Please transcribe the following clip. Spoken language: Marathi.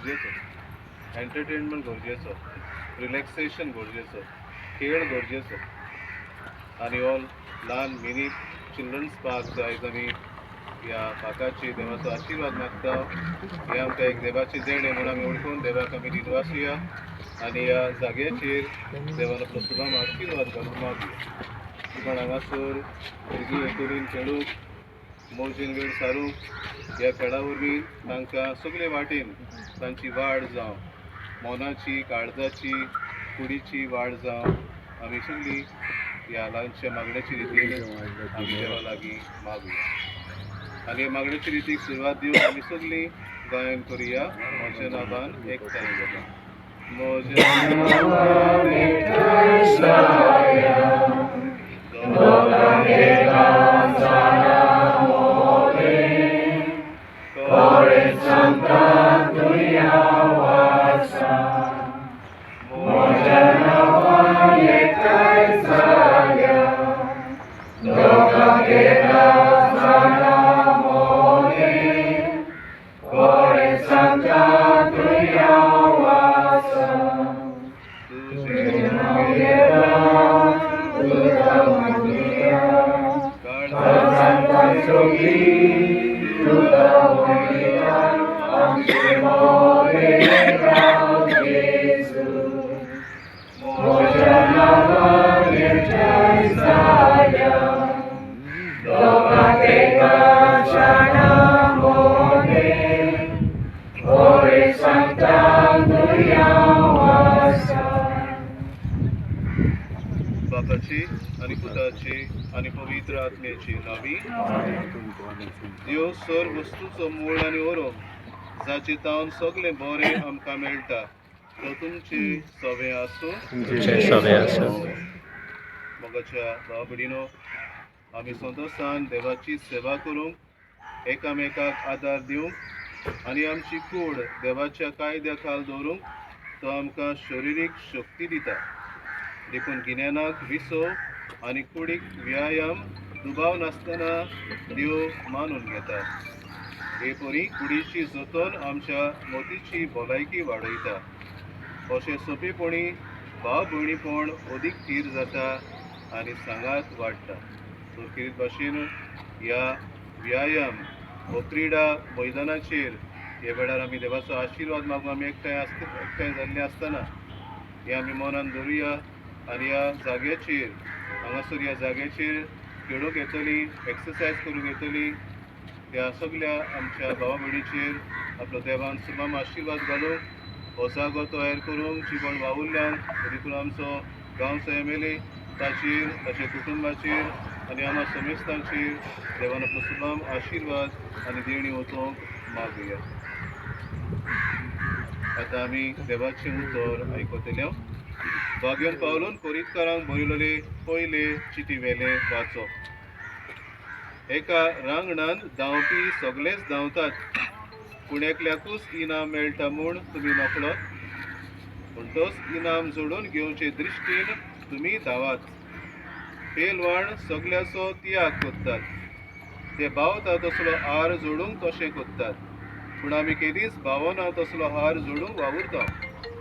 गरजेचो, एंटरटेनमेंट गरजेचो, रिलॅक्सेशन गरजेचो, खेळ गरजेचो. आणि ऑल ल्हान मिनी चिल्ड्रन्स पार्क जायत आमी ह्या पार्काची देवाचो आशिर्वाद मागता. हे आमकां एक देवाची देण म्हणून आमी ओळखून देवाक आमी दिनवासुया आणि ह्या जाग्याचेर देवान आपलो शुभम आशिर्वाद घालून मागुया. पण हांगासर भुरगीं येतलीं खेळूंक मौजीन वेळ सारूंक ह्या खेळा वरवीं तांकां सगळे वाटेन तांची वाड जावं, मोनाची, काळजाची, कुडीची वाड जावं, आमी सगळीं ह्या ल्हानशा मागण्याची रितीन आमी देवा लागीं मागुया. आनी ह्या मागण्याची रितीक सुरवात दिवन आमी सगळीं गायन करुया. म्हज्या नांवान एकठांय जाता. म्हज्या नांवान एकठांय जाया, बापाची आणि पुताची आणि पवित्र आत्म्याची नावी. देव सर वस्तूचो मूळ आनी ओरो जाचे तावन सगळे बरें आमकां मेळटा तो तुमचे सवे आसूं. मोगाच्या भाव भयणीनो, आमी संतोशान देवाची सेवा करूंक, एकामेकाक आदार दिवंक आनी आमची कूड देवाच्या कायद्या खाल दवरूंक तो आमकां शारिरीक शक्ती दिता. देखून गिन्यानाक विसो आनी कुडीक व्यायाम दुबाव नासतना देव मानून घेता. हे परी कुडीची जतन आमच्या मोतीची भलायकी वाडयता. अशें सोंपेपणी भाव भयणीपण अदीक थीर जाता आनी सांगात वाडटा. सुरखेरीत भाशेन ह्या व्यायाम हो क्रिडा मैदानाचेर ह्या वेळार आमी देवाचो आशिर्वाद मागून आमी एकठांय जाल्ले आसतना हे आमी मनान दवरुया आनी ह्या जाग्याचेर हांगासर ह्या जाग्याचेर खेळूंक येतलीं, एक्सरसायज करूंक येतलीं त्या सगळ्या आमच्या भावा भयणीचेर आपलो देवान सुमाम आशिर्वाद घालूंक हो जागो तयार करूंक जीवन वावुरल्यांक देखून आमचो गांवचो एमएलए ताचेर, ताच्या कुटुंबाचेर आनी आम्हा समेस्तांचेर देवान आपलो सुमाम आशिर्वाद आनी देणी वचोवंक मागुया. आतां आमी देवाचें उतर आयकतले. भाग्यन पावलोन कोरीतकारांक बरयलेले पयले चिटी वेले वाचप. एका रांगणान धांवपी सगळेच धांवतात, पूण एकल्याकूच इनाम मेळटा म्हूण तुमी नकळत. पूण तोच इनाम जोडून घेवचे दृश्टीन तुमी धांवात. पेलवान सगळ्याचो त्याग कोत्तात, ते भावता तसलो हार जोडूंक तशें कोत्तात, पूण आमी केदींच भावना तसलो हार जोडूंक वावुरता.